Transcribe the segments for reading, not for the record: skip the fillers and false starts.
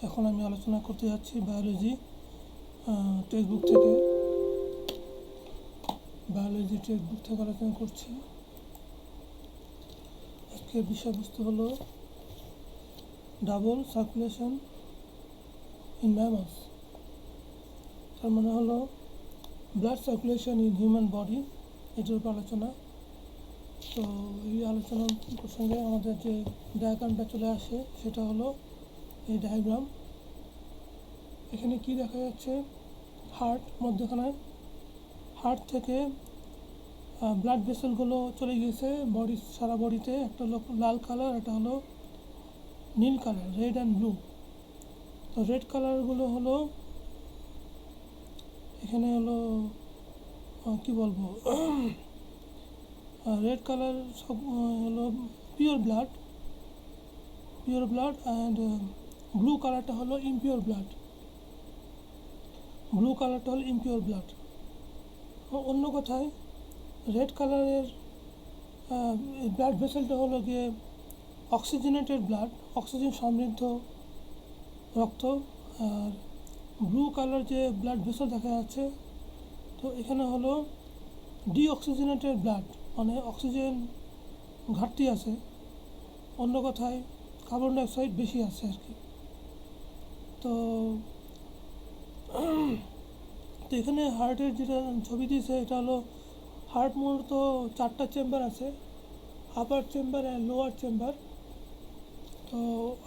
এখন আমি আলোচনা করতে যাচ্ছি বায়োলজি টেক্সটবুক থেকে আলোচনা করছি। আজকের বিষয়বস্তু হলো ডাবল সার্কুলেশন ইন ম্যামলস। তার মানে হলো blood circulation in human body, এটার উপর আলোচনা। তো এই আলোচনার প্রসঙ্গে আমাদের যে ডায়াগ্রামটা চলে আসে সেটা হলো এই ডায়াগ্রাম। এখানে কি দেখা যাচ্ছে, হার্ট মধ্যখানে, হার্ট থেকে ব্লাড ভেসেলগুলো চলে গিয়েছে সারা বডিতে। একটা হলো লাল কালার, একটা হলো নীল কালার, রেড অ্যান্ড ব্লু। তো রেড কালারগুলো হলো এখানে হলো কি বলবো রেড কালার সব হলো পিওর ব্লাড অ্যান্ড ব্লু কালারটা হলো ইমপিওর ব্লাড। অন্য কথায় রেড কালারের ব্লাড ভেসেলটা হলো গিয়ে অক্সিজেনেটেড ব্লাড, অক্সিজেন সমৃদ্ধ রক্ত। আর ব্লু কালার যে ব্লাড ভেসেল দেখা যাচ্ছে, তো এখানে হলো ডিঅক্সিজেনেটেড ব্লাড, মানে অক্সিজেন ঘাটতি আছে, অন্য কথায় কার্বন ডাইঅক্সাইড বেশি আছে আর কি। তো এখানে হার্টের যেটা ছবি দিয়েছে, এটা হলো হার্ট মূলত 4টা চেম্বার আছে, আপার চেম্বার আর লোয়ার চেম্বার। তো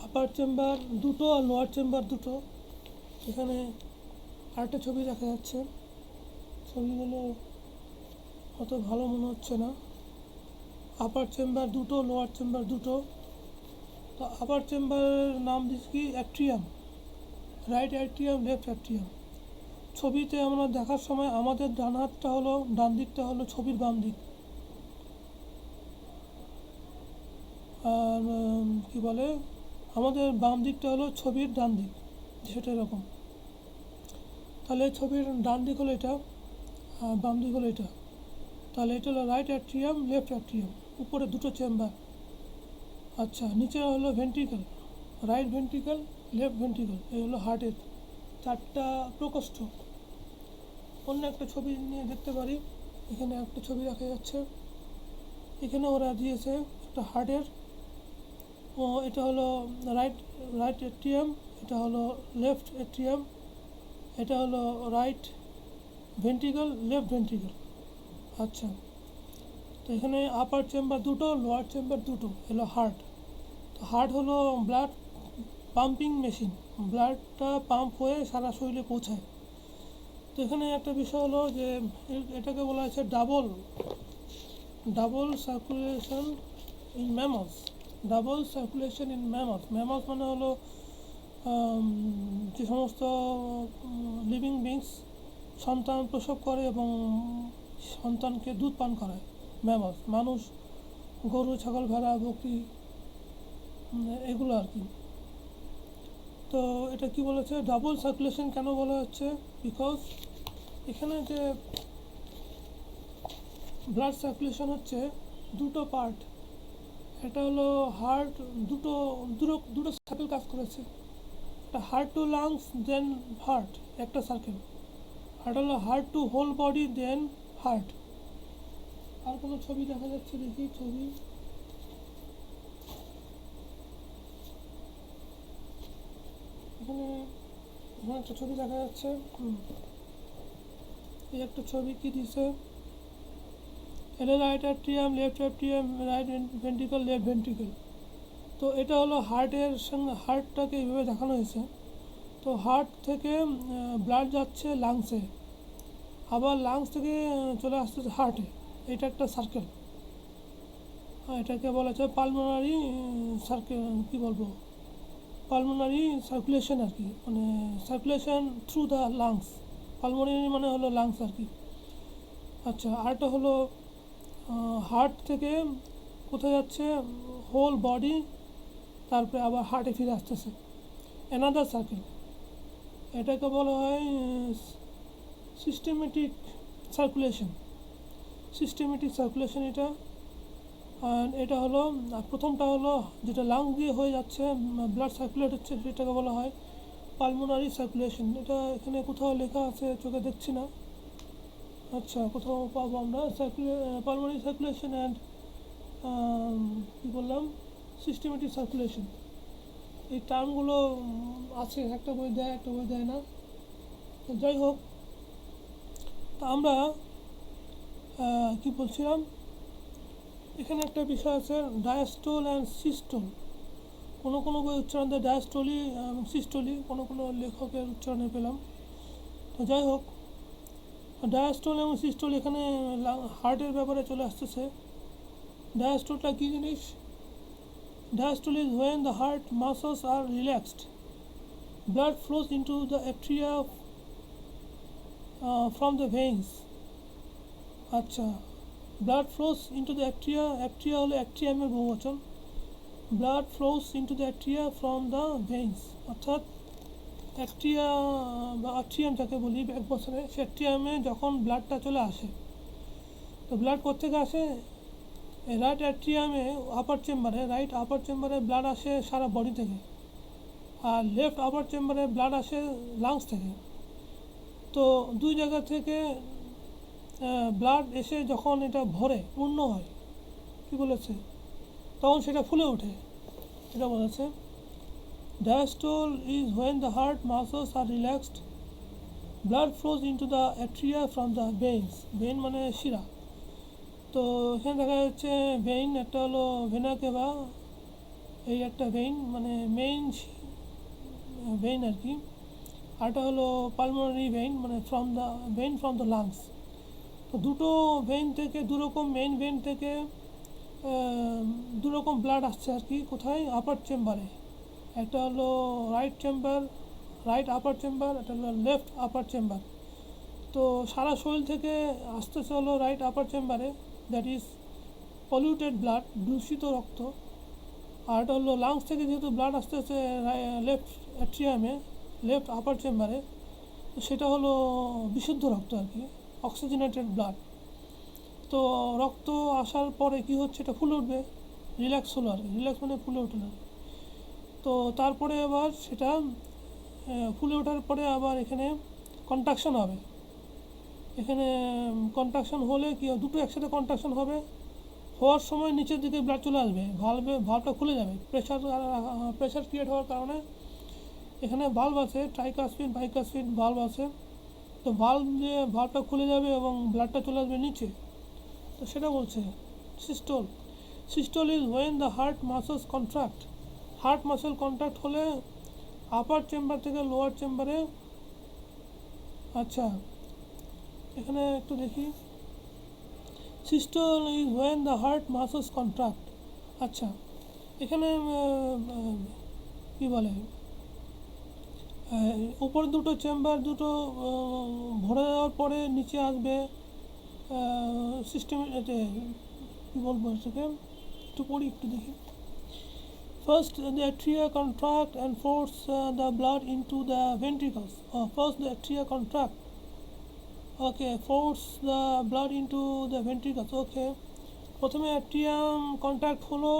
আপার চেম্বার দুটো আর লোয়ার চেম্বার দুটো। এখানে আরেকটা ছবি দেখা যাচ্ছে, ছবিগুলো অত ভালো মনে হচ্ছে না। আপার চেম্বার দুটো, লোয়ার চেম্বার দুটো। তো আপার চেম্বারের নাম দিচ্ছি কি atrium, right atrium, left atrium. ছবিতে আমরা দেখার সময় আমাদের ডান দিকটা হলো ছবির বাম দিক, আর কি বলে আমাদের বাম দিকটা হলো ছবির ডান দিক, সেটা এরকম। তাহলে ছবির ডান দিক হলো এটা আর বাম দিক হলো এটা। তাহলে এটা হলো রাইট অ্যাট্রিয়াম, লেফট অ্যাট্রিয়াম, উপরে দুটো চেম্বার। আচ্ছা, নিচে হলো ventricle, right ventricle, left ventricle. এই হলো হার্টের 4টা প্রকোষ্ঠ। অন্য একটা ছবি নিয়ে দেখতে পারি। এখানে একটা ছবি দেখা যাচ্ছে, এখানে ওরা দিয়েছে একটা হার্টের। এটা হলো রাইট অ্যাট্রিয়াম, এটা হলো লেফট অ্যাট্রিয়াম, এটা হলো রাইট ভেন্ট্রিকল, লেফট ভেন্ট্রিকল। আচ্ছা, তো এখানে আপার চেম্বার দুটো, লোয়ার চেম্বার দুটো, হলো হার্ট। তো হার্ট হলো ব্লাড পাম্পিং মেশিন, ব্লাডটা পাম্প হয়ে সারা শরীরে পৌঁছায়। তো এখানে একটা বিষয় হলো যে এটাকে বলা হয়েছে double circulation in mammals. Mammals মানে হলো যে সমস্ত লিভিং বিংস সন্তান প্রসব করে এবং সন্তানকে দুধ পান করায়, ম্যামলস। মানুষ, গরু, ছাগল, ভেড়া, বকরি, এগুলো আর কি। তো এটা কি বলেছে, ডাবল সার্কুলেশন কেন বলা হচ্ছে? বিকজ এখানে যে ব্লাড সার্কুলেশন হচ্ছে দুটো পার্ট। এটা হলো হার্ট, দুটো সার্কেল কাজ করেছে। একটা heart to lungs, then heart, একটা সার্কেল। আর হলো heart two whole body, then heart. আর কোনো ছবি দেখা যাচ্ছে দেখি, ছবি এখানে একটা ছবি দেখা যাচ্ছে। এই একটা ছবি কি দিছে, এটা right atrium, left atrium, right ventricle, left ventricle. তো এটা হলো হার্টের সঙ্গে, হার্টটাকে এইভাবে দেখানো হয়েছে। তো হার্ট থেকে ব্লাড যাচ্ছে লাংসে, আবার লাংস থেকে চলে আসতেছে হার্টে। এটা একটা সার্কেল। এটাকে বলা হচ্ছে পালমোনারি সার্কেল, কী বলবো, পালমোনারি সার্কুলেশন আর কি, মানে circulation through the lungs. Pulmonary মানে হলো লাংস আর কি। আচ্ছা, আরটা হলো হার্ট থেকে কোথায় যাচ্ছে, হোল বডি, তারপরে আবার হার্টে ফিরে আসতেছে, অ্যানাদার সার্কেল। এটাকে বলা হয় সিস্টেমেটিক সার্কুলেশন এটা। আর এটা হলো প্রথমটা হলো যেটা লাং দিয়ে হয়ে যাচ্ছে, ব্লাড সার্কুলেট হচ্ছে, সেটাকে বলা হয় পালমোনারি সার্কুলেশন, এটা এখানে কোথাও লেখা আছে, চোখে দেখছি না। আচ্ছা, কোথাও পাবো আমরা পালমোনারি সার্কুলেশন অ্যান্ড কী বললাম, সিস্টেমেটিক সার্কুলেশন, এই টার্মগুলো আছে, একটা বই দেয় একটা বই দেয় না। তো যাই হোক, তা আমরা কী বলছিলাম, এখানে একটা বিষয় আছে ডায়াস্টোল অ্যান্ড সিস্টোল। কোনো বই উচ্চারণ দেয় ডায়াস্টোলি এবং সিস্টোলি, কোনো লেখকের উচ্চারণে পেলাম। তো যাই হোক, ডায়াস্টোল এবং সিস্টোল এখানে হার্টের ব্যাপারে চলে আসতেছে। ডায়াস্টোলটা কী জিনিস? Diastole is when the heart muscles are relaxed. Blood flows into the atria from the veins. আচ্ছা, blood flows into the atria, atria হলো অ্যাট্রিয়ামের বহুবচন। blood flows into the atria from the veins, অর্থাৎ অ্যাট্রিয়া বা আট্রিয়াম যাকে বলি এক বছরে, সে অ্যাট্রিয়ামে যখন ব্লাডটা চলে আসে, তো ব্লাড কোত্থেকে আসে? রাইট অ্যাট্রিয়ামে রাইট আপার চেম্বারে ব্লাড আসে সারা বডি থেকে, আর লেফট আপার চেম্বারে ব্লাড আসে লাংস থেকে। তো দুই জায়গা থেকে ব্লাড এসে যখন এটা ভরে পূর্ণ হয়, কী বলেছে, তখন সেটা ফুলে ওঠে, এটা বলেছে। Diastole is when the heart muscles are relaxed, blood flows into the atria from the veins. Vein মানে শিরা। তো এখানে দেখা যাচ্ছে ভেইন, একটা হলো ভেনা কেভা, এই একটা ভেইন মানে মেইন ভেইন আর কি, আরটা হলো পালমোনারি ভেইন মানে ফ্রম দ্য লাংস। তো দুটো ভেইন থেকে দুরকম মেইন ভেইন থেকে দুরকম ব্লাড আসছে আর কি, কোথায়? আপার চেম্বারে। একটা হলো রাইট আপার চেম্বার, একটা হলো লেফট আপার চেম্বার। তো সারা শরীর থেকে আসতেছে হলো রাইট আপার চেম্বারে, দ্যাট ইজ পলিউটেড ব্লাড, দূষিত রক্ত। আর এটা হলো লাংস থেকে যেহেতু ব্লাড আসতেছে লেফট অ্যাট্রিয়ামে, লেফট আপার চেম্বারে, তো সেটা হলো বিশুদ্ধ রক্ত আর কি, অক্সিজেনেটেড ব্লাড। তো রক্ত আসার পরে কি হচ্ছে, এটা ফুলে উঠবে, রিল্যাক্স হলো আর কি, রিল্যাক্স মানে ফুলে উঠলো। তো তারপরে আবার সেটা ফুলে ওঠার পরে আবার এখানে কন্ট্রাকশন হবে। এখানে কন্ট্রাকশন হলে কি, দুটো একসাথে কন্ট্রাকশন হবে, হওয়ার সময় নিচের দিকে ব্লাড চলে আসবে, ভালভটা খুলে যাবে, প্রেশার ক্রিয়েট হওয়ার কারণে। এখানে ভালভ আছে, ট্রাইকাসপিড বাইকাসপিড ভালভ আছে। তো ভালভটা খুলে যাবে এবং ব্লাডটা চলে আসবে নিচে, তো সেটা বলছে systole is when the heart muscles contract. Heart muscle contract হলে আপার চেম্বার থেকে লোয়ার চেম্বারে। আচ্ছা, এখানে একটু দেখি, systole is when the heart muscles contract. আচ্ছা, এখানে কি বলে, উপর দুটো চেম্বার দুটো ভরে দেওয়ার পরে নিচে আসবে সিস্টেম, এতে কী বলবো সেটাকে একটু পড়ি, একটু দেখি। First, the atria contract and force the blood into the ventricles. First, the atria contract. Okay, force the blood into the ventricles. Okay, প্রথমে অ্যাট্রিয়াম কন্ট্যাক্ট হলো,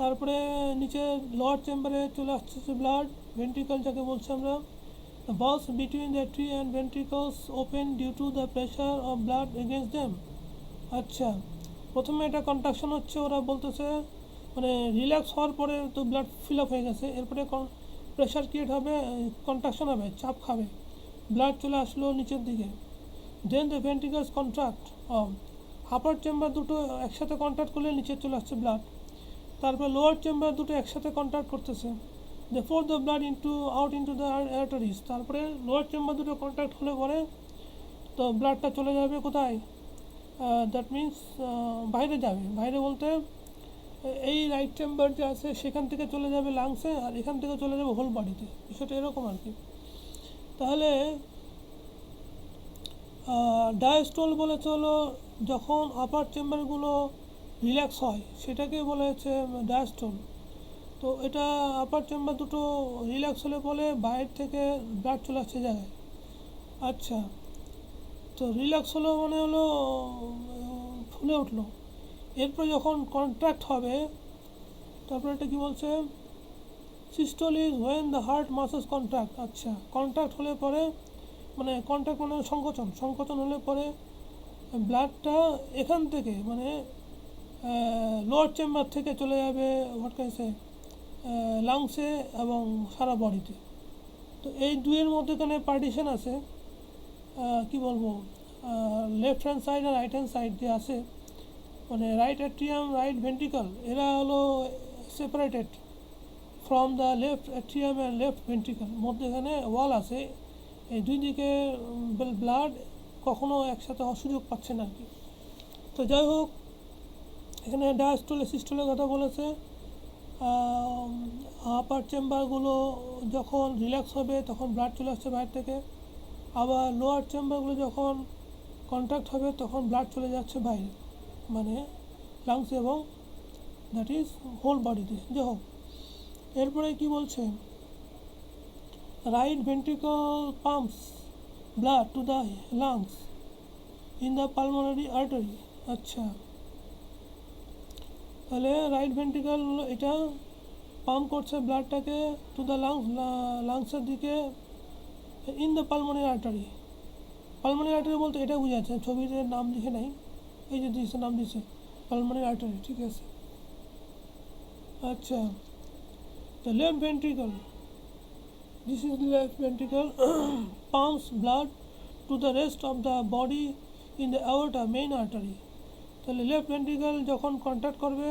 তারপরে নিচে লোয়ার চেম্বারে চলে আসছে ব্লাড, ভেন্ট্রিকল যাকে বলছি আমরা। The valves between the atria and ventricles open due to the pressure of blood against them. আচ্ছা, প্রথমে এটা কন্ট্রাকশন হচ্ছে, ওরা বলতেছে মানে রিল্যাক্স হওয়ার পরে তো ব্লাড ফিল আপ হয়ে গেছে, এরপরে প্রেশার ক্রিয়েট হবে, কন্ট্রাকশন হবে, চাপ খাবে, ব্লাড চলে আসলো নিচের দিকে। Then the ventricles contract, upper chamber দুটো একসাথে কন্ট্রাক্ট করলে নিচে চলে আসছে ব্লাড। তারপর লোয়ার চেম্বার দুটো একসাথে কন্ট্রাক্ট করতেছে, they force the blood out into the arteries. তারপরে লোয়ার চেম্বার দুটো কন্ট্রাক্ট হলে পরে তো ব্লাডটা চলে যাবে কোথায়? দ্যাট মিন্স বাইরে যাবে, বাইরে বলতে এই রাইট চেম্বার যে আছে সেখান থেকে চলে যাবে লাংসে, আর এখান থেকে চলে যাবে হোল বডিতে, বিষয়টা এরকম আর কি। তাহলে ডায়াস্টোল বলেছে হলো যখন আপার চেম্বারগুলো রিল্যাক্স হয় সেটাকে বলা হচ্ছে ডায়াস্টোল। তো এটা আপার চেম্বার দুটো রিল্যাক্স হলে বলে বাইরে থেকে ব্লাড চলে আসছে জায়গায়। আচ্ছা, তো রিল্যাক্স হলো মানে হলো ফুলে উঠলো, এরপর যখন কন্ট্রাক্ট হবে, তারপরে এটা কী বলছে, systole is when the heart মাসেস কন্ট্রাক্ট। আচ্ছা, কন্ট্রাক্ট হলে পরে মানে কন্ট্রাক্ট মানে সংকোচন হলে পরে ব্লাডটা এখান থেকে মানে লোয়ার চেম্বার থেকে চলে যাবে হোয়াট ক্যান সে লাংসে এবং সারা বডিতে। তো এই দুইয়ের মধ্যেখানে পার্টিশন আছে, কি বলবো, লেফট হ্যান্ড সাইড আর রাইট হ্যান্ড সাইড যে আছে, মানে রাইট অ্যাট্রিয়াম রাইট ভেন্ট্রিকল এরা হলো separated from the left atrium and left ventricle. মধ্যেখানে ওয়াল আছে, এই দুই দিকে ব্লাড কখনো একসাথে হওয়ার সুযোগ পাচ্ছে না আর কি। তো যাই হোক, এখানে ডায়াস্টোলে সিস্টোলের কথা বলেছে। আপার চেম্বারগুলো যখন রিল্যাক্স হবে তখন ব্লাড চলে আসছে বাইরে থেকে, আবার লোয়ার চেম্বারগুলো যখন কন্ট্রাক্ট হবে তখন ব্লাড চলে যাচ্ছে বাইরে, মানে লাংস এবং দ্যাট ইজ হোল বডিতে। যাই হোক, এরপরে কি বলছে, right ventricle pumps blood to the lungs in the pulmonary artery. আচ্ছা, তাহলে রাইট ভেন্ট্রিকল এটা পাম্প করছে ব্লাডটাকে টু দ্য লাংসের দিকে in the pulmonary artery. Pulmonary artery বলতে এটা বোঝাচ্ছে, ছবির নাম লিখে নাই, এই যে দিয়েছে নাম দিয়েছে পালমোনারি আর্টারি, ঠিক আছে। আচ্ছা, the left ventricle, this is the left ventricle pumps blood to the rest of the body in the aorta main artery। তাহলে লেফট ভেন্ট্রিকল যখন কন্ট্যাক্ট করবে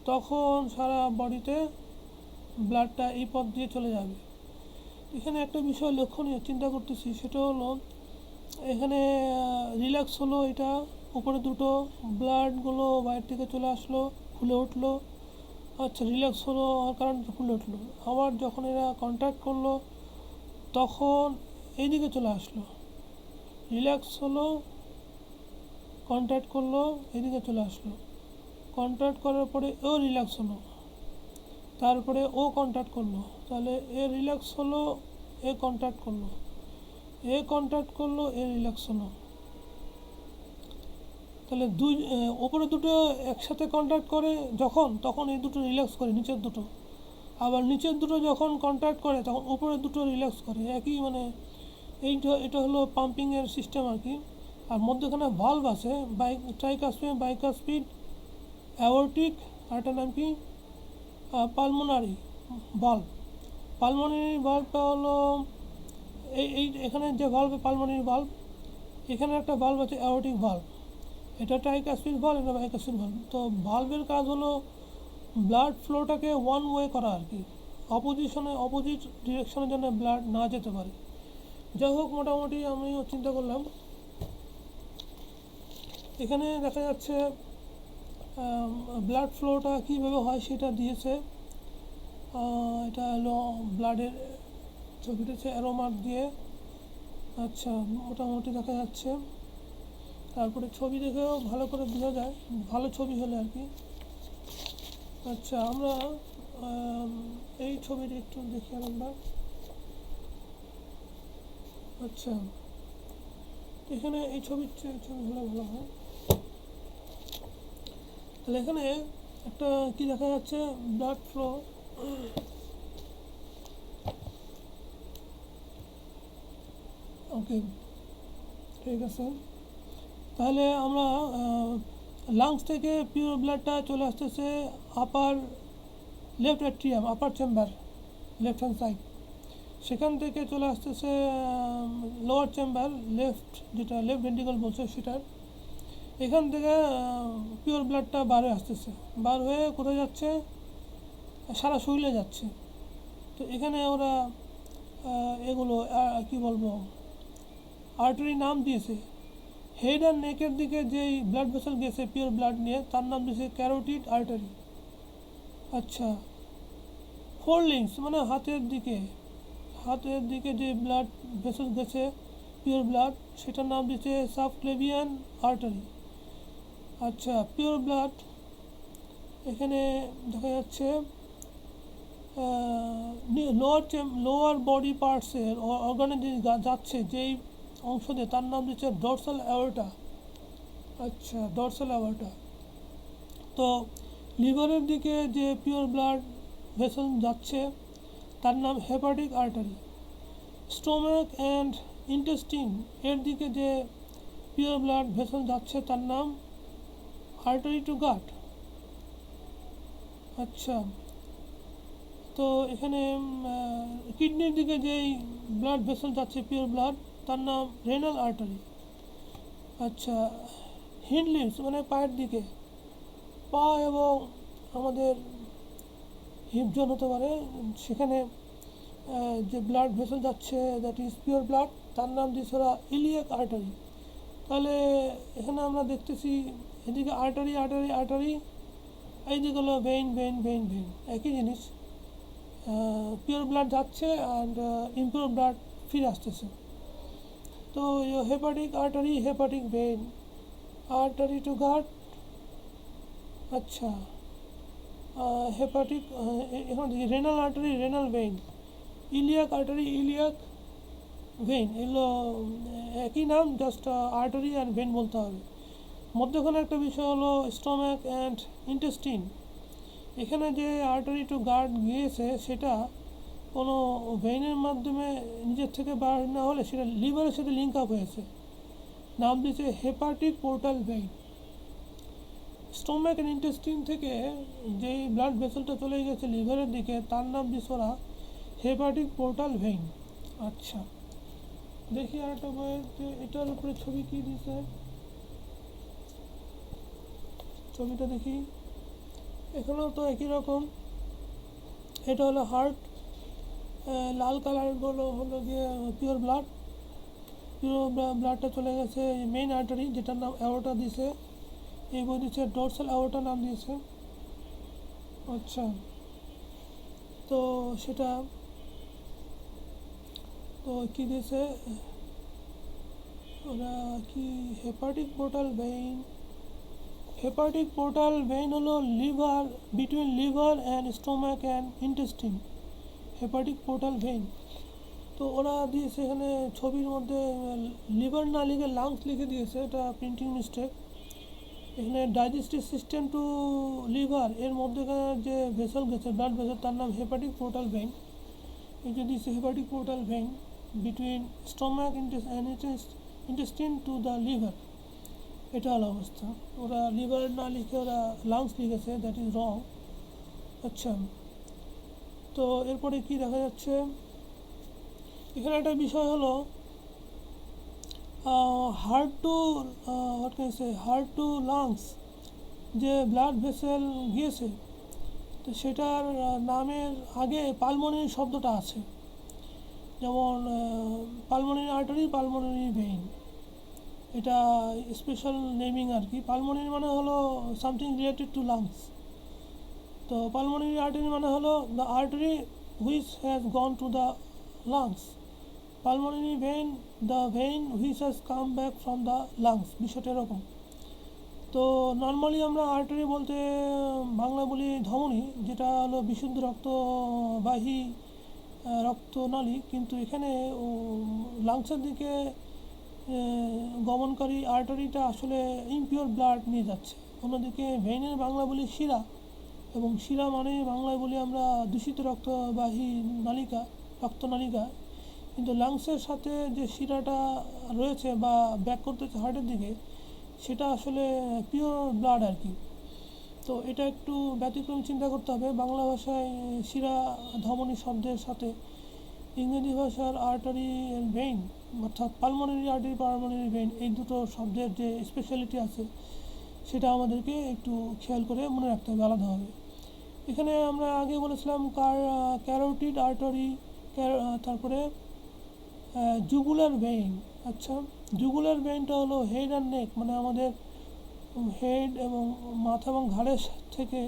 তখন সারা বডিতে ব্লাডটা এই পথ দিয়ে চলে যাবে। এখানে একটা বিষয় লক্ষণীয় চিন্তা করতেছি, সেটা হলো এখানে রিল্যাক্স হলো, এটা উপরে দুটো ব্লাডগুলো বাইরে থেকে চলে আসলো, ফুলে উঠলো। আচ্ছা, রিল্যাক্স হলো কারণ ফুলে উঠলো, আবার যখন এরা কন্ট্যাক্ট করলো তখন এইদিকে চলে আসলো, রিল্যাক্স হলো, কন্ট্যাক্ট করলো, এদিকে চলে আসলো, কন্ট্যাক্ট করার পরে ও রিল্যাক্স হলো, তারপরে ও কন্ট্যাক্ট করলো, তাহলে এ রিল্যাক্স হলো, এ কন্ট্যাক্ট করলো, এ কন্ট্যাক্ট করলো, এ রিল্যাক্স হলো। তাহলে দুই ওপরে দুটো একসাথে কন্ট্যাক্ট করে যখন, তখন এই দুটো রিল্যাক্স করে নিচের দুটো, আবার নিচের দুটো যখন কন্ট্যাক্ট করে তখন উপরের দুটো রিল্যাক্স করে, একই মানে এটা হলো পাম্পিংয়ের সিস্টেম আর কি। আর মধ্যেখানে ভালভ আছে, ট্রাইকাসপিড, বাইকাসপিড, অ্যাওর্টিক, আরেকটার নাম কি পালমোনারি ভালভ। পালমোনারি ভালভটা হলো এই এখানে যে ভালভ পালমোনারি ভালভ, এখানে একটা ভালভ আছে অ্যাওর্টিক ভালভ, এটা ট্রাইকাসপিড ভালভ, এটা বাইকাসপিড ভালভ। তো ভালভের কাজ হলো ব্লাড ফ্লোটাকে ওয়ান ওয়ে করা আর কি, অপোজিট ডিরেকশনের জন্য ব্লাড না যেতে পারে। যাই হোক, মোটামুটি আমিও চিন্তা করলাম, এখানে দেখা যাচ্ছে ব্লাড ফ্লোটা কীভাবে হয় সেটা দিয়েছে। এটা হলো ব্লাডের ছবিটা হচ্ছে অ্যারো মার্ক দিয়ে। আচ্ছা, মোটামুটি দেখা যাচ্ছে, তারপরে ছবি দেখেও ভালো করে বোঝা যায়, ভালো ছবি হলে আর কি। আচ্ছা, আমরা এই ছবিটা একটু দেখি আমরা। আচ্ছা, এখানে এই ছবি হলে ভালো হয়। তাহলে এখানে একটা কি দেখা যাচ্ছে, ব্লাড ফ্লো। ওকে, ঠিক আছে। তাহলে আমরা লাংস থেকে পিওর ব্লাডটা চলে আসতেছে আপার লেফট অ্যাট্রিয়াম, আপার চেম্বার লেফট হ্যান্ড সাইড, সেখান থেকে চলে আসতেছে লোয়ার চেম্বার লেফট, যেটা লেফট ভেন্ট্রিকল বলছে সেটার, এখান থেকে পিওর ব্লাডটা বার হয়ে আসতেছে, বার হয়ে কোথায় যাচ্ছে, সারা শরীরে যাচ্ছে। তো এখানে ওরা এগুলো কি বলবো আর্টারি নাম দিয়েছে, হেড আর নেকের দিকে যেই ব্লাড ভেসেল গেছে পিওর ব্লাড নিয়ে তার নাম দিয়েছে ক্যারোটিড আর্টারি। আচ্ছা, ফোর লিঙ্কস মানে হাতের দিকে যে ব্লাড ভেসেল গেছে পিওর ব্লাড সেটার নাম দিয়েছে সাবক্লেভিয়ান আর্টারি। আচ্ছা, পিওর ব্লাড এখানে দেখা যাচ্ছে লোয়ার বডি পার্টসের অর্গানে যে যাচ্ছে যেই অংশ দিয়ে তার নাম দিচ্ছে ডরসাল অ্যাওর্টা। আচ্ছা, ডরসাল অ্যাওর্টা। তো লিভারের দিকে যে পিওর ব্লাড ভেসেল যাচ্ছে তার নাম hepatic artery. Stomach and intestine এর দিকে যে পিওর ব্লাড ভেসেল যাচ্ছে তার নাম আর্টারি টু গাট। আচ্ছা, তো এখানে কিডনির দিকে যেই ব্লাড ভেসেল যাচ্ছে পিওর ব্লাড তার নাম রেনাল আর্টারি। আচ্ছা, হিন্ড লিম্বস মানে পায়ের দিকে, পা এবং আমাদের হিপ জোন হতে পারে, সেখানে যে ব্লাড ভেসেল যাচ্ছে দ্যাট ইজ পিওর ব্লাড তার নাম দিয়েছে ওরা ইলিয়াক আর্টারি। তাহলে এখানে আমরা দেখতেছি এদিকে আর্টারি আর্টারি আর্টারি, এইদিকে হলো ভেইন ভেইন ভেইন ভেইন, একই জিনিস। পিওর ব্লাড যাচ্ছে অ্যান্ড ইমপিওর ব্লাড ফিরে আসতেছে। তো hepatic artery hepatic vein, artery to gut. আচ্ছা, হেপাটিক এখন দেখি renal artery renal vein, iliac artery iliac vein, এগুলো একই নাম, জাস্ট আর্টারি অ্যান্ড ভেইন বলতে হবে। মধ্যখানে একটা বিষয় হলো স্টোমাক অ্যান্ড ইন্টেস্টিন। এখানে যে আর্টারি টু গার্ড গিয়েছে সেটা কোনো ভেইনের মাধ্যমে নিজের থেকে বার না হলে সেটা লিভারের সাথে লিঙ্ক আপ হয়েছে, নাম দিয়েছে hepatic portal vein. Stomach and intestine থেকে যেই ব্লাড ভেসেলটা চলে গেছে লিভারের দিকে তার নাম দিয়েছে ওরা হেপাটিক পোর্টাল ভেইন। আচ্ছা, দেখি আরেকটা বইতে এটার উপরে ছবি কী দিয়েছে, ছবিটা দেখি। এখানেও তো একই রকম, এটা হলো হার্ট, লাল কালারগুলো হলো গিয়ে পিওর ব্লাড, পিওর ব্লাডটা চলে গেছে মেইন আর্টারি যেটার নাম অ্যাওর্টা দিয়েছে, এই বই দিচ্ছে ডোরসাল অ্যাওর্টা নাম দিয়েছে। আচ্ছা, তো সেটা তো কী দিয়েছে ওরা কি hepatic portal vein. Hepatic portal vein হলো liver, between liver and stomach and intestine, hepatic portal vein. তো ওরা দিয়েছে এখানে ছবির মধ্যে লিভার না লিখে লাংস লিখে দিয়েছে, এটা প্রিন্টিং মিস্টেক। এখানে ডাইজেস্টিভ সিস্টেম টু লিভার এর মধ্যেখানে যে ভেসেল গেছে ব্লাড ভেসেল তার নাম হেপাটিক পোর্টাল ভেইন। এই যে দিয়েছে hepatic portal vein between stomach intestine to the liver, এটা হলো অবস্থা। ওরা লিভার না লিখে ওরা লাংস লিখেছে, দ্যাট ইজ রং। আচ্ছা, তো এরপরে কি দেখা যাচ্ছে এখানে একটা বিষয় হলো heart to heart to lungs যে ব্লাড ভেসেল গিয়েছে, তো সেটার নামের আগে পালমোনারি শব্দটা আছে, যেমন পালমোনারি আর্টারি পালমোনারি ভেইন, এটা স্পেশাল নেমিং আর কি। পালমোনারি মানে হলো সামথিং রিলেটেড টু লাংস, তো পালমোনারি আর্টারি মানে হলো the artery which has gone to the lungs, pulmonary vein the vein which has come back from the lungs, বিষয়টা এরকম। তো নর্মালি আমরা আর্টারি বলতে বাংলা বলি ধমনী, যেটা হলো বিশুদ্ধ রক্তবাহী রক্তনালী, কিন্তু এখানে লাংসের দিকে গমনকারী আর্টারিটা আসলে ইমপিওর ব্লাড নিয়ে যাচ্ছে। অন্যদিকে ভেইনের বাংলা বলি শিরা, এবং শিরা মানে বাংলায় বলি আমরা দূষিত রক্তবাহী নালিকা, রক্তনালিকা, কিন্তু লাংসের সাথে যে শিরাটা রয়েছে বা ব্যাক করতেছে হার্টের দিকে সেটা আসলে পিওর ব্লাড আর কি। তো এটা একটু ব্যতিক্রম চিন্তা করতে হবে। বাংলা ভাষায় শিরা ধমনী শব্দের সাথে ইংরেজি ভাষার আর্টারি অ্যান্ড ভেইন অর্থাৎ পালমোনারি আর্টারি পালমোনারি ভেইন এই দুটো শব্দের যে স্পেশালিটি আছে সেটা আমাদেরকে একটু খেয়াল করে মনে রাখতে হবে আলাদাভাবে। এখানে আমরা আগে বলেছিলাম ক্যারোটিড আর্টারি, তারপরে জুগুলার ভেইন। আচ্ছা, জুগুলার ভেইনটা হলো হেড অ্যান্ড নেক, মানে আমাদের হেড এবং মাথা এবং ঘাড়ের থেকে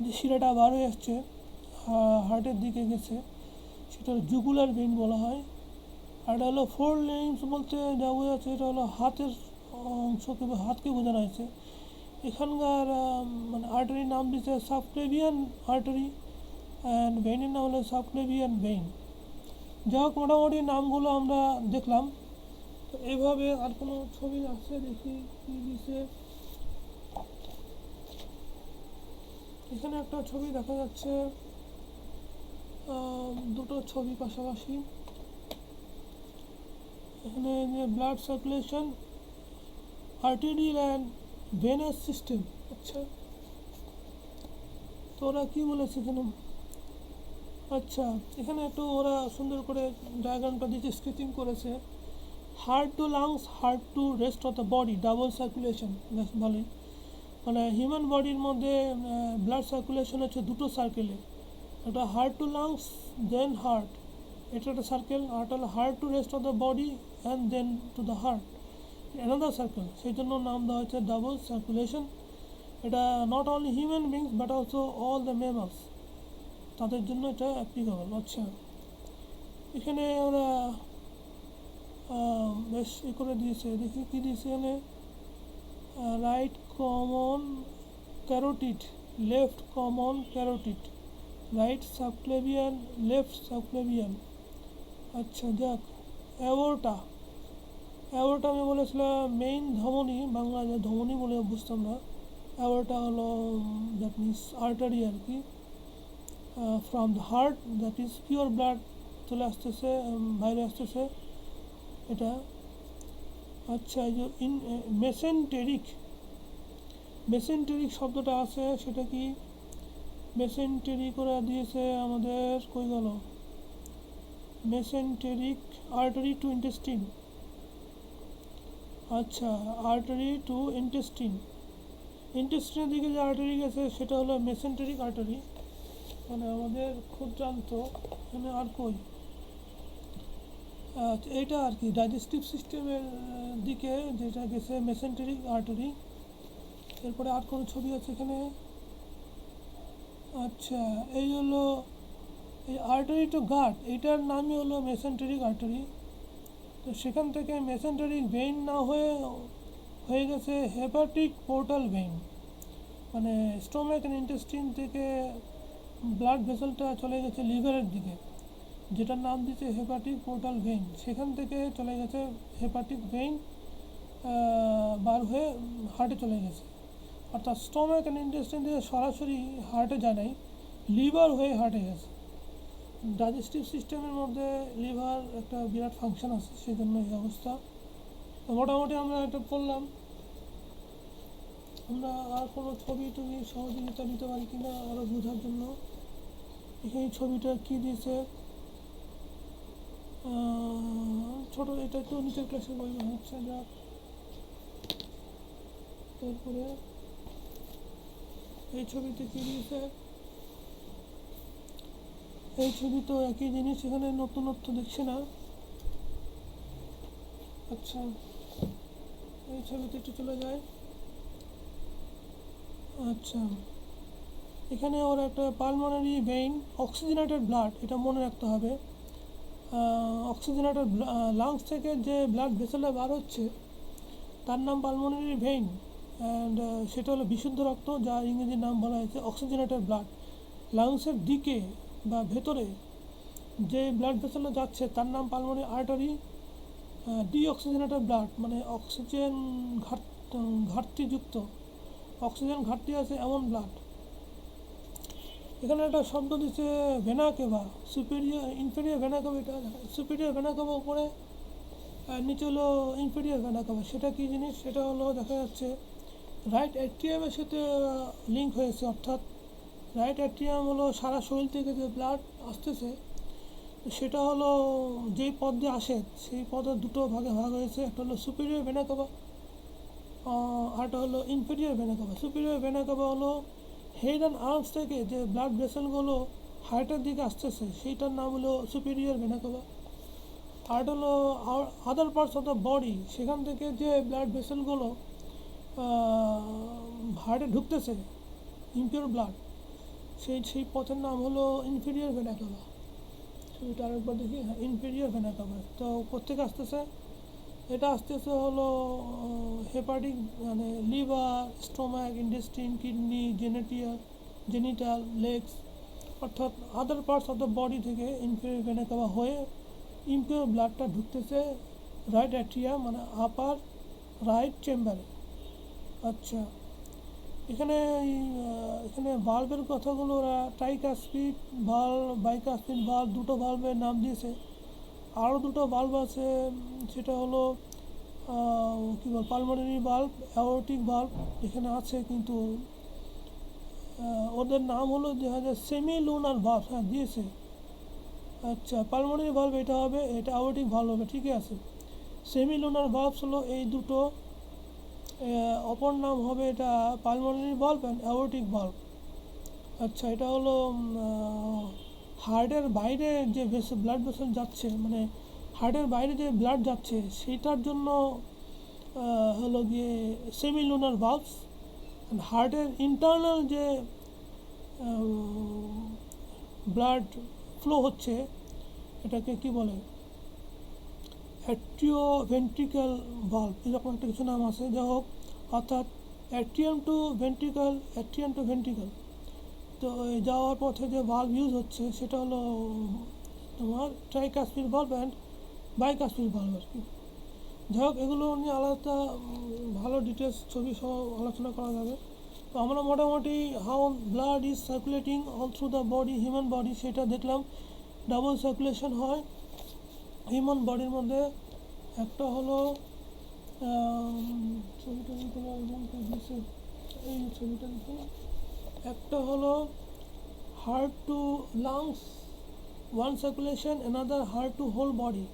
যে শিরাটা বার হয়ে আসছে হার্টের দিকে গেছে সেটা জুগুলার ভেইন বলা হয়। আর এটা হলো ফোর লিম্বস বলতে যা বোঝাচ্ছে এটা হলো হাতের অংশকে, হাতকে বোঝানো হয়েছে। এখানকার মানে আর্টারির নাম দিচ্ছে সাবক্লেভিয়ান আর্টারি অ্যান্ড ভেইনের নাম হলো সাবক্লেভিয়ান ভেইন। যাই হোক, মোটামুটি নামগুলো আমরা দেখলাম। তো এইভাবে আর কোনো ছবি আছে দেখি কী দিছে। এখানে একটা ছবি দেখা যাচ্ছে, দুটো ছবি পাশাপাশি। এখানে blood circulation, arterial and venous system. আচ্ছা, তো ওরা কী বলেছে এখানে? আচ্ছা, এখানে একটু ওরা সুন্দর করে ডায়াগ্রামটা দিয়েছে, স্কেচিং করেছে। Heart to lungs, heart to rest of the body, double circulation. বেশ ভালোই, মানে হিউম্যান বডির মধ্যে ব্লাড সার্কুলেশন হচ্ছে দুটো সার্কেলে, একটা heart to lungs then heart, এটা একটা সার্কেল। আর একটা হলো heart to rest of the body and then to the heart, another circle. সেই জন্য নাম দেওয়া হচ্ছে ডাবল সার্কুলেশন। এটা not only human beings but also all the mammals, তাদের জন্য এটা অ্যাপ্লিকেবল। আচ্ছা, এখানে ওরা বেশ করে দিয়েছে, দেখি কী দিয়েছে এখানে। Right common carotid, left common carotid, right subclavian, left subclavian. আচ্ছা যাক, অ্যাওর্টা, অ্যাওর্টা আমি বলেছিলাম মেইন ধমনী, বাংলায় ধমনী বলে বুঝতাম না। অ্যাওর্টা হলো দ্যাট মিনস আর্টারি আর কি, from the heart, that is pure blood চলে আসতেছে, বাইরে আসতেছে এটা। আচ্ছা, এই যে মেসেন্টেরিক, মেসেন্টেরিক শব্দটা আছে, সেটা কি? মেসেন্টেরিক ওরা দিয়েছে আমাদের, কই গেল? Mesenteric artery to intestine. আচ্ছা, আর্টারি টু ইন্টেস্টিন, ইন্টেস্টিনের দিকে যে আর্টারি গেছে সেটা হলো মেসেন্টেরিক আর্টারি, মানে আমাদের ক্ষুদ্রান্ত। এখানে আর কই? এইটা আর কি ডাইজেস্টিভ সিস্টেমের দিকে যেটা গেছে মেসেন্টেরিক আর্টারি। এরপরে আর কোনো ছবি আছে এখানে? আচ্ছা, এই হলো এই আর্টারি টু গাট, এইটার নামই হলো মেসেন্টেরিক আর্টারি। তো সেখান থেকে মেসেন্টেরিক ভেইন না হয়ে গেছে হেপাটিক পোর্টাল ভেইন, মানে স্টোমাক অ্যান্ড ইন্টেস্টিন থেকে ব্লাড ভেসেলটা চলে গেছে লিভারের দিকে, যেটার নাম দিচ্ছে হেপাটিক পোর্টাল ভেইন। সেখান থেকে চলে গেছে হেপাটিক ভেইন, বার হয়ে হার্টে চলে গেছে। অর্থাৎ স্টোমাক অ্যান্ড ইন্টেস্টিন থেকে সরাসরি হার্টে যায় নাই, লিভার হয়ে হার্টে গেছে। ডাইজেস্টিভ সিস্টেমের মধ্যে লিভার একটা বিরাট ফাংশন আছে, সেই জন্য এই অবস্থা। তো মোটামুটি আমরা এটা পড়লাম। আমরা আর কোনো ছবি টবি সহযোগিতা দিতে পারি কি না আরও বোঝার জন্য? এই ছবিটা কী দিয়েছে? ছোটো, এটা তো নিচের ক্লাসের বই মনে হচ্ছে। যাক, তারপরে এই ছবিতে কী দিয়েছে? এই ছবি তো একই জিনিস, এখানে নতুনত্ব দেখছি না। আচ্ছা, এই ছবিতে একটু চলে যায়। আচ্ছা, এখানে ওর একটা পালমোনারি ভেইন, অক্সিজেনেটেড ব্লাড, এটা মনে রাখতে হবে। অক্সিজেনেটেড লাংস থেকে যে ব্লাড ভেসেলটা বার হচ্ছে তার নাম পালমোনারি ভেইন, অ্যান্ড সেটা হলো বিশুদ্ধ রক্ত, যার ইংরেজি নাম বলা হয়েছে অক্সিজেনেটেড ব্লাড। লাংসের দিকে বা ভেতরে যে ব্লাড ভেসেলটা যাচ্ছে তার নাম পালমোনারি আর্টারি। ডিঅক্সিজেনেটেড ব্লাড মানে অক্সিজেন ঘাটতিযুক্ত, অক্সিজেন ঘাটতি আছে এমন ব্লাড। এখানে একটা শব্দ দিচ্ছে ভেনা কেভা, সুপেরিয়র ইনফেরিয়র ভেনা কেভা। এটা সুপেরিয়র ভেনা কেভা উপরে, নিচে হলো ইনফেরিয়র ভেনা কেভা। সেটা কী জিনিস? সেটা হলো দেখা যাচ্ছে রাইট অ্যাট্রিয়ামের সাথে লিঙ্ক হয়েছে, অর্থাৎ রাইট অ্যাট্রিয়াম হলো সারা শরীর থেকে যে ব্লাড আসতেছে, সেটা হলো যেই পথ দিয়ে আসে সেই পথের দুটো ভাগে ভাগ হয়েছে। একটা হলো সুপেরিয়র ভেনা কেভা, আরটা হলো ইনফেরিয়র ভেনা কেভা। সুপেরিয়র ভেনা কেভা হলো হেড অ্যান্ড আর্মস থেকে যে ব্লাড ভেসেলগুলো হার্টের দিকে আসতেছে, সেইটার নাম হলো সুপেরিয়র ভেনা কেভা। আর হলো আদার পার্টস অফ দ্য বডি, সেখান থেকে যে ব্লাড ভেসেলগুলো হার্টে ঢুকতেছে, ইমপিওর ব্লাড, সেই পথের নাম হলো ইনফেরিয়র ভেনা কেভা। ছবিটা আরেকবার দেখি। হ্যাঁ, ইনফেরিয়র ভেনা কেভা। তো কোত্থেকে আসতেছে? এটা আসতেছে হলো হেপাটিক, মানে liver, stomach, intestine, kidney, genital, legs, অর্থাৎ other parts of the body থেকে ইনফেরিয়র ভেনা কেভা হয়ে ইমপিওর ব্লাডটা ঢুকতেছে রাইট অ্যাট্রিয়াম মানে আপার রাইট চেম্বারে। আচ্ছা, এখানে এখানে ভালভের কথাগুলো ওরা ট্রাইকাসপিড ভালভ, বাইকাসপিড ভালভ, দুটো ভালভের নাম দিয়েছে। আরও দুটো ভালভ আছে, সেটা হলো কী বল, পালমোনারি ভালভ, অ্যাওরটিক ভালভ এখানে আছে, কিন্তু ওদের নাম হলো সেমি লুনার ভালভ। হ্যাঁ, দিয়েছে। আচ্ছা, পালমোনারি ভালভ এটা হবে, এটা অ্যাওরটিক ভালভ হবে, ঠিকই আছে। সেমি লুনার ভালভস হলো এই দুটো, অপর নাম হবে এটা pulmonary valve and aortic valve. আচ্ছা, এটা হলো হার্টের বাইরে যে ব্লাড ভেসেল যাচ্ছে, মানে হার্টের বাইরে যে ব্লাড যাচ্ছে সেটার জন্য হলো গিয়ে সেমি লুনার ভালভস। হার্টের ইন্টারনাল যে ব্লাড ফ্লো হচ্ছে এটাকে কি বলে, অ্যাট্রিও ভেন্ট্রিক্যাল ভালভ, এরকম একটা কিছু নাম আছে। যা হোক, অর্থাৎ অ্যাট্রিয়াম টু ভেন্ট্রিক্যাল। তো এই যাওয়ার পথে যে ভালভ ইউজ হচ্ছে সেটা হলো তোমার tricuspid valve and bicuspid valve আর কি। যাই হোক, এগুলো নিয়ে আলাদা ভালো ডিটেলস ছবি সহ আলোচনা করা যাবে। তো আমরা মোটামুটি how blood is circulating all through the body, human body, সেটা দেখলাম। ডাবল সার্কুলেশন হয় হিউম্যান বডির মধ্যে। একটা হলো ছবিটা এই ছবিটা দিতে, একটা হলো heart to lungs one circulation, another heart to whole body.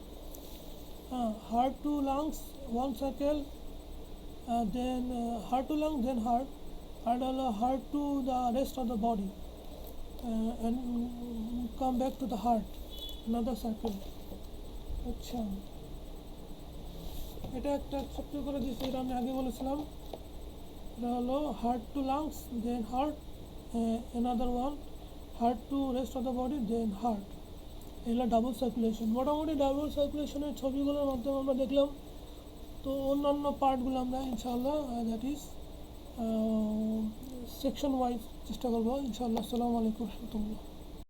Heart to lungs one cycle, then heart to lungs, then heart, and heart to the rest of the body, and come back to the heart, another cycle. আচ্ছা, এটা একটা ছোট্ট করে দিয়েছে, এটা আমি আগে বলেছিলাম। এটা হলো heart to lungs, then heart, another one heart to rest of the body, then heart. এগুলো ডাবল সার্কুলেশন। মোটামুটি ডাবল সার্কুলেশনের ছবিগুলোর মাধ্যমে আমরা দেখলাম। তো অন্যান্য পার্টগুলো আমরা ইনশাআল্লাহ দ্যাট ইজ সেকশন ওয়াইজ চেষ্টা করবো ইনশাআল্লাহ। আসসালামু আলাইকুম রহমতুল্লাহ।